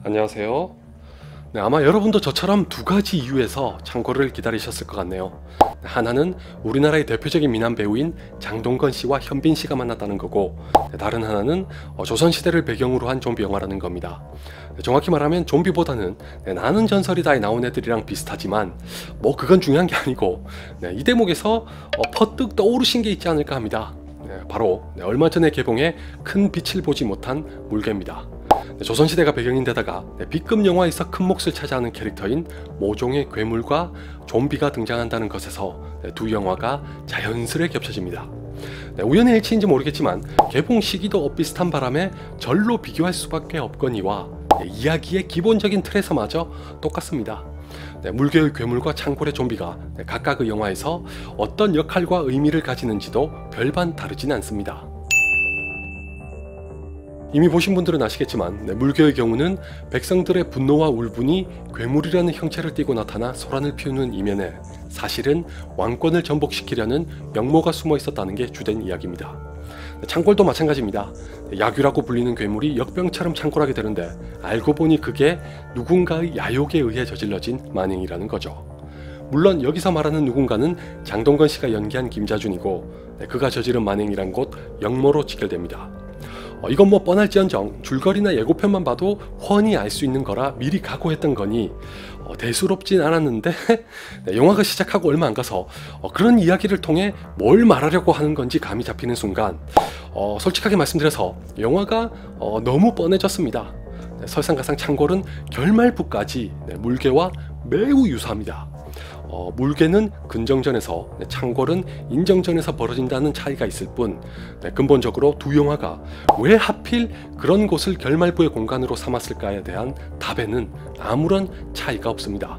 안녕하세요. 네, 아마 여러분도 저처럼 두 가지 이유에서 창고를 기다리셨을 것 같네요. 하나는 우리나라의 대표적인 미남 배우인 장동건 씨와 현빈 씨가 만났다는 거고, 다른 하나는 조선시대를 배경으로 한 좀비 영화라는 겁니다. 정확히 말하면 좀비보다는 나는 전설이다에 나온 애들이랑 비슷하지만 뭐 그건 중요한 게 아니고, 이 대목에서 퍼뜩 떠오르신 게 있지 않을까 합니다. 바로 얼마 전에 개봉해 큰 빛을 보지 못한 물개입니다. 조선시대가 배경인데다가 B급 영화에서 큰 몫을 차지하는 캐릭터인 모종의 괴물과 좀비가 등장한다는 것에서 두 영화가 자연스레 겹쳐집니다. 우연의 일치인지 모르겠지만 개봉 시기도 엇비슷한 바람에 절로 비교할 수밖에 없거니와 이야기의 기본적인 틀에서마저 똑같습니다. 물개의 괴물과 창골의 좀비가 각각의 영화에서 어떤 역할과 의미를 가지는지도 별반 다르진 않습니다. 이미 보신 분들은 아시겠지만 물개의 경우는 백성들의 분노와 울분이 괴물이라는 형체를 띠고 나타나 소란을 피우는 이면에 사실은 왕권을 전복시키려는 영모가 숨어 있었다는 게 주된 이야기입니다. 창골도 마찬가지입니다. 야규라고 불리는 괴물이 역병처럼 창골하게 되는데 알고 보니 그게 누군가의 야욕에 의해 저질러진 만행이라는 거죠. 물론 여기서 말하는 누군가는 장동건 씨가 연기한 김자준이고, 그가 저지른 만행이란 곧 역모로 직결됩니다. 이건 뭐 뻔할지언정 줄거리나 예고편만 봐도 훤히 알 수 있는 거라 미리 각오했던 거니 대수롭진 않았는데 영화가 시작하고 얼마 안 가서 그런 이야기를 통해 뭘 말하려고 하는 건지 감이 잡히는 순간 솔직하게 말씀드려서 영화가 너무 뻔해졌습니다. 설상가상 창골은 결말부까지 물개와 매우 유사합니다. 물개는 근정전에서, 창골은 인정전에서 벌어진다는 차이가 있을 뿐 근본적으로 두 영화가 왜 하필 그런 곳을 결말부의 공간으로 삼았을까에 대한 답에는 아무런 차이가 없습니다.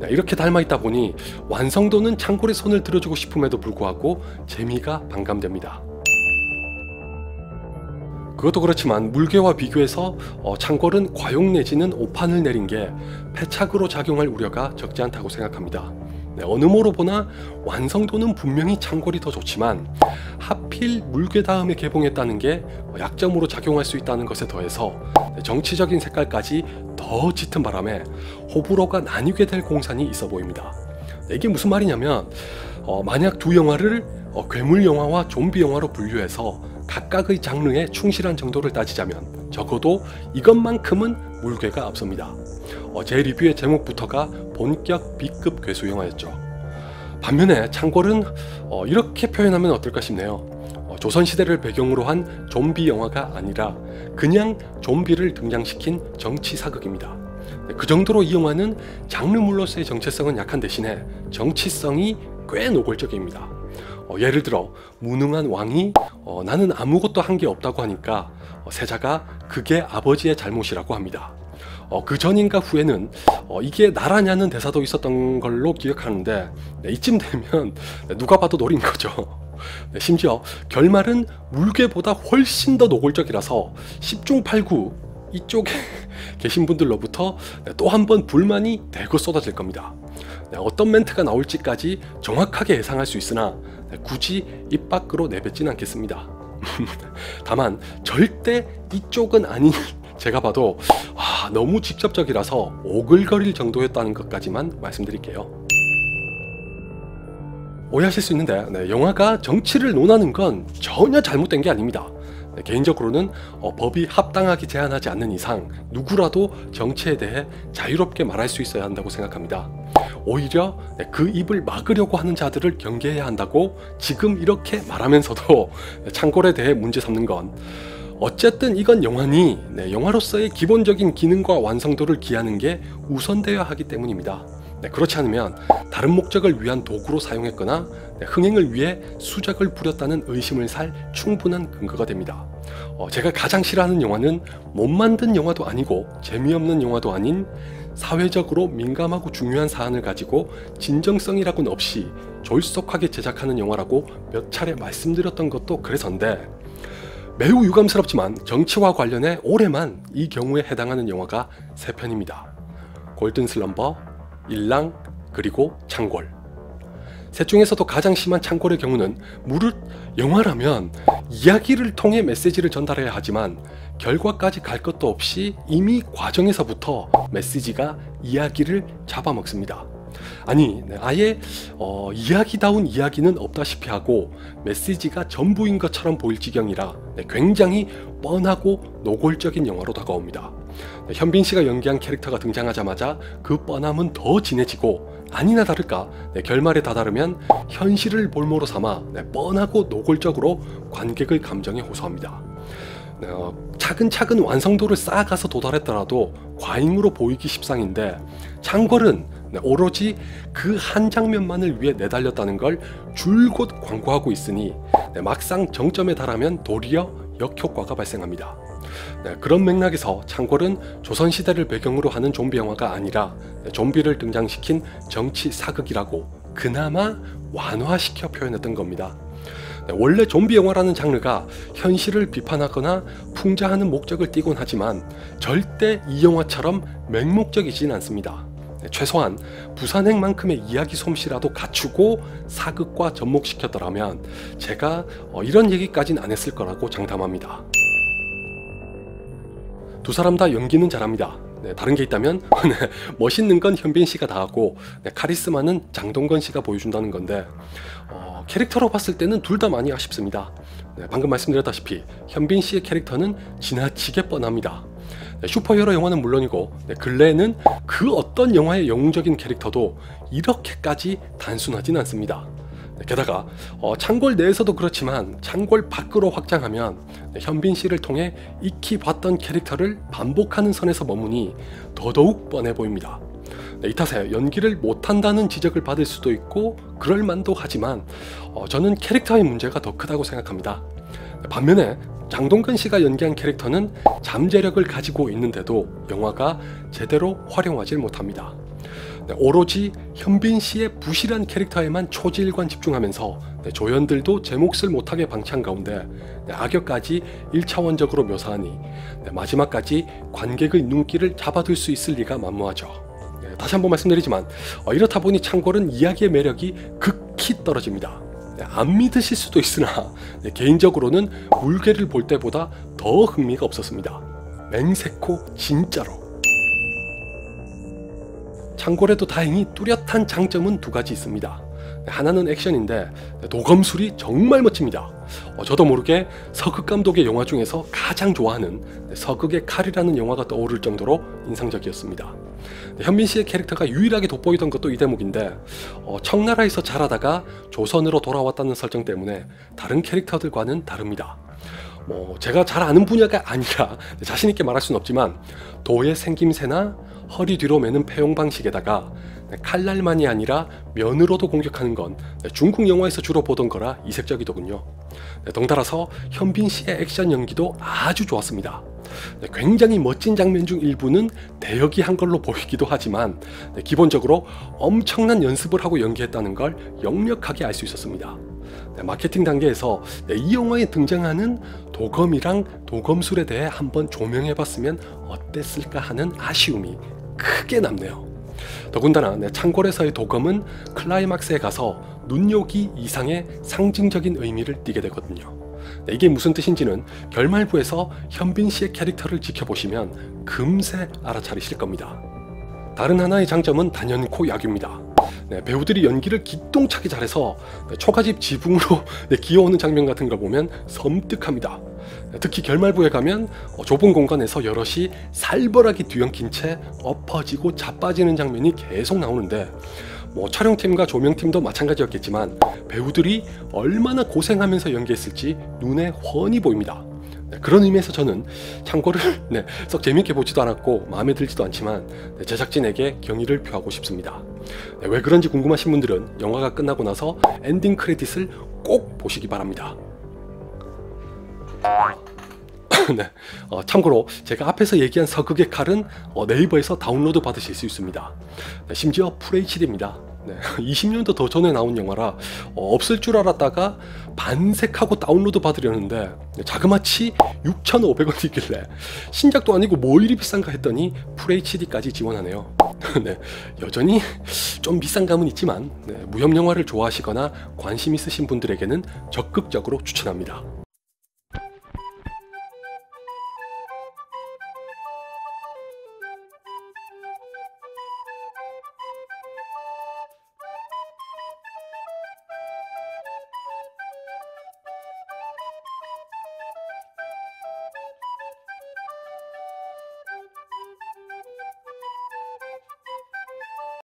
이렇게 닮아있다 보니 완성도는 창골의 손을 들어주고 싶음에도 불구하고 재미가 반감됩니다. 그것도 그렇지만 물개와 비교해서 창골은 과욕 내지는 오판을 내린 게 패착으로 작용할 우려가 적지 않다고 생각합니다. 어느 모로 보나 완성도는 분명히 창골이 더 좋지만 하필 물개 다음에 개봉했다는 게 약점으로 작용할 수 있다는 것에 더해서 정치적인 색깔까지 더 짙은 바람에 호불호가 나뉘게 될 공산이 있어 보입니다. 이게 무슨 말이냐면 만약 두 영화를 괴물 영화와 좀비 영화로 분류해서 각각의 장르에 충실한 정도를 따지자면 적어도 이것만큼은 물개가 앞섭니다. 제 리뷰의 제목부터가 본격 B급 괴수 영화였죠. 반면에 창골은 이렇게 표현하면 어떨까 싶네요. 조선시대를 배경으로 한 좀비 영화가 아니라 그냥 좀비를 등장시킨 정치 사극입니다. 그 정도로 이 영화는 장르물로서의 정체성은 약한 대신에 정치성이 꽤 노골적입니다. 예를 들어 무능한 왕이 나는 아무것도 한 게 없다고 하니까 세자가 그게 아버지의 잘못이라고 합니다. 그 전인가 후에는 이게 나라냐는 대사도 있었던 걸로 기억하는데 이쯤 되면 누가 봐도 노린 거죠. 심지어 결말은 물개보다 훨씬 더 노골적이라서 10중 8구 이쪽에 계신 분들로부터 또 한 번 불만이 대거 쏟아질 겁니다. 어떤 멘트가 나올지까지 정확하게 예상할 수 있으나 굳이 입 밖으로 내뱉진 않겠습니다. 다만 절대 이쪽은 아닌 제가 봐도 너무 직접적이라서 오글거릴 정도였다는 것까지만 말씀드릴게요. 오해하실 수 있는데 영화가 정치를 논하는 건 전혀 잘못된 게 아닙니다. 개인적으로는 법이 합당하게 제한하지 않는 이상 누구라도 정치에 대해 자유롭게 말할 수 있어야 한다고 생각합니다. 오히려 그 입을 막으려고 하는 자들을 경계해야 한다고 지금 이렇게 말하면서도 창골에 대해 문제 삼는 건 어쨌든 이건 영화니 영화로서의 기본적인 기능과 완성도를 기하는 게 우선되어야 하기 때문입니다. 그렇지 않으면 다른 목적을 위한 도구로 사용했거나 흥행을 위해 수작을 부렸다는 의심을 살 충분한 근거가 됩니다. 제가 가장 싫어하는 영화는 못 만든 영화도 아니고 재미없는 영화도 아닌 사회적으로 민감하고 중요한 사안을 가지고 진정성이라고는 없이 졸속하게 제작하는 영화라고 몇 차례 말씀드렸던 것도 그래서인데, 매우 유감스럽지만 정치와 관련해 올해만 이 경우에 해당하는 영화가 3편입니다. 골든 슬럼버, 일랑, 그리고 창골. 셋 중에서도 가장 심한 창궐의 경우는 무릇 영화라면 이야기를 통해 메시지를 전달해야 하지만 결과까지 갈 것도 없이 이미 과정에서부터 메시지가 이야기를 잡아먹습니다. 아니, 아예 이야기다운 이야기는 없다시피 하고 메시지가 전부인 것처럼 보일 지경이라 굉장히 뻔하고 노골적인 영화로 다가옵니다. 현빈 씨가 연기한 캐릭터가 등장하자마자 그 뻔함은 더 진해지고 아니나 다를까 결말에 다다르면 현실을 볼모로 삼아 뻔하고 노골적으로 관객의 감정에 호소합니다. 차근차근 완성도를 쌓아가서 도달했더라도 과잉으로 보이기 십상인데 창궐은 오로지 그 한 장면만을 위해 내달렸다는 걸 줄곧 광고하고 있으니 막상 정점에 달하면 도리어 역효과가 발생합니다. 그런 맥락에서 창궐은 조선시대를 배경으로 하는 좀비 영화가 아니라 좀비를 등장시킨 정치 사극이라고 그나마 완화시켜 표현했던 겁니다. 원래 좀비 영화라는 장르가 현실을 비판하거나 풍자하는 목적을 띠곤 하지만 절대 이 영화처럼 맹목적이진 않습니다. 최소한 부산행만큼의 이야기 솜씨라도 갖추고 사극과 접목시켰더라면 제가 이런 얘기까지는 안 했을 거라고 장담합니다. 두 사람 다 연기는 잘합니다. 다른 게 있다면 멋있는 건 현빈 씨가 다 하고 카리스마는 장동건 씨가 보여준다는 건데 캐릭터로 봤을 때는 둘 다 많이 아쉽습니다. 방금 말씀드렸다시피 현빈 씨의 캐릭터는 지나치게 뻔합니다. 슈퍼히어로 영화는 물론이고 근래에는 그 어떤 영화의 영웅적인 캐릭터도 이렇게까지 단순하진 않습니다. 게다가 창궐 내에서도 그렇지만 창궐 밖으로 확장하면 현빈 씨를 통해 익히 봤던 캐릭터를 반복하는 선에서 머무니 더더욱 뻔해 보입니다. 이 탓에 연기를 못한다는 지적을 받을 수도 있고 그럴 만도 하지만 저는 캐릭터의 문제가 더 크다고 생각합니다. 반면에 장동건 씨가 연기한 캐릭터는 잠재력을 가지고 있는데도 영화가 제대로 활용하지 못합니다. 오로지 현빈 씨의 부실한 캐릭터에만 초지일관 집중하면서 조연들도 제 몫을 못하게 방치한 가운데 악역까지 1차원적으로 묘사하니 마지막까지 관객의 눈길을 잡아둘 수 있을 리가 만무하죠. 다시 한번 말씀드리지만 이렇다 보니 창궐은 이야기의 매력이 극히 떨어집니다. 안 믿으실 수도 있으나 개인적으로는 물개를 볼 때보다 더 흥미가 없었습니다. 맹세코 진짜로. 창궐에도 다행히 뚜렷한 장점은 두 가지 있습니다. 하나는 액션인데 도검술이 정말 멋집니다. 저도 모르게 서극 감독의 영화 중에서 가장 좋아하는 서극의 칼이라는 영화가 떠오를 정도로 인상적이었습니다. 현빈 씨의 캐릭터가 유일하게 돋보이던 것도 이 대목인데 청나라에서 자라다가 조선으로 돌아왔다는 설정 때문에 다른 캐릭터들과는 다릅니다. 제가 잘 아는 분야가 아니라 자신있게 말할 수는 없지만 도의 생김새나 허리 뒤로 매는 패용 방식에다가 칼날만이 아니라 면으로도 공격하는 건 중국 영화에서 주로 보던 거라 이색적이더군요. 덩달아서 현빈 씨의 액션 연기도 아주 좋았습니다. 굉장히 멋진 장면 중 일부는 대역이 한 걸로 보이기도 하지만 기본적으로 엄청난 연습을 하고 연기했다는 걸 역력하게 알 수 있었습니다. 마케팅 단계에서 이 영화에 등장하는 도검이랑 도검술에 대해 한번 조명해봤으면 어땠을까 하는 아쉬움이 크게 남네요. 더군다나 창궐에서의 도검은 클라이막스에 가서 눈요기 이상의 상징적인 의미를 띠게 되거든요. 이게 무슨 뜻인지는 결말부에서 현빈 씨의 캐릭터를 지켜보시면 금세 알아차리실 겁니다. 다른 하나의 장점은 단연코 야규입니다. 배우들이 연기를 기똥차게 잘해서 초가집 지붕으로 기어오는 장면 같은 걸 보면 섬뜩합니다. 특히 결말부에 가면 좁은 공간에서 여럿이 살벌하게 뒤엉킨 채 엎어지고 자빠지는 장면이 계속 나오는데 촬영팀과 조명팀도 마찬가지였겠지만 배우들이 얼마나 고생하면서 연기했을지 눈에 훤히 보입니다. 그런 의미에서 저는 창궐을 썩 재밌게 보지도 않았고 마음에 들지도 않지만 제작진에게 경의를 표하고 싶습니다. 왜 그런지 궁금하신 분들은 영화가 끝나고 나서 엔딩 크레딧을 꼭 보시기 바랍니다. 참고로 제가 앞에서 얘기한 서극의 칼은 네이버에서 다운로드 받으실 수 있습니다. 심지어 FHD입니다. 20년도 더 전에 나온 영화라 없을 줄 알았다가 반색하고 다운로드 받으려는데 자그마치 6,500원이길래 신작도 아니고 뭐 이리 비싼가 했더니 FHD까지 지원하네요. 네, 여전히 좀 비싼 감은 있지만 무협 영화를 좋아하시거나 관심 있으신 분들에게는 적극적으로 추천합니다.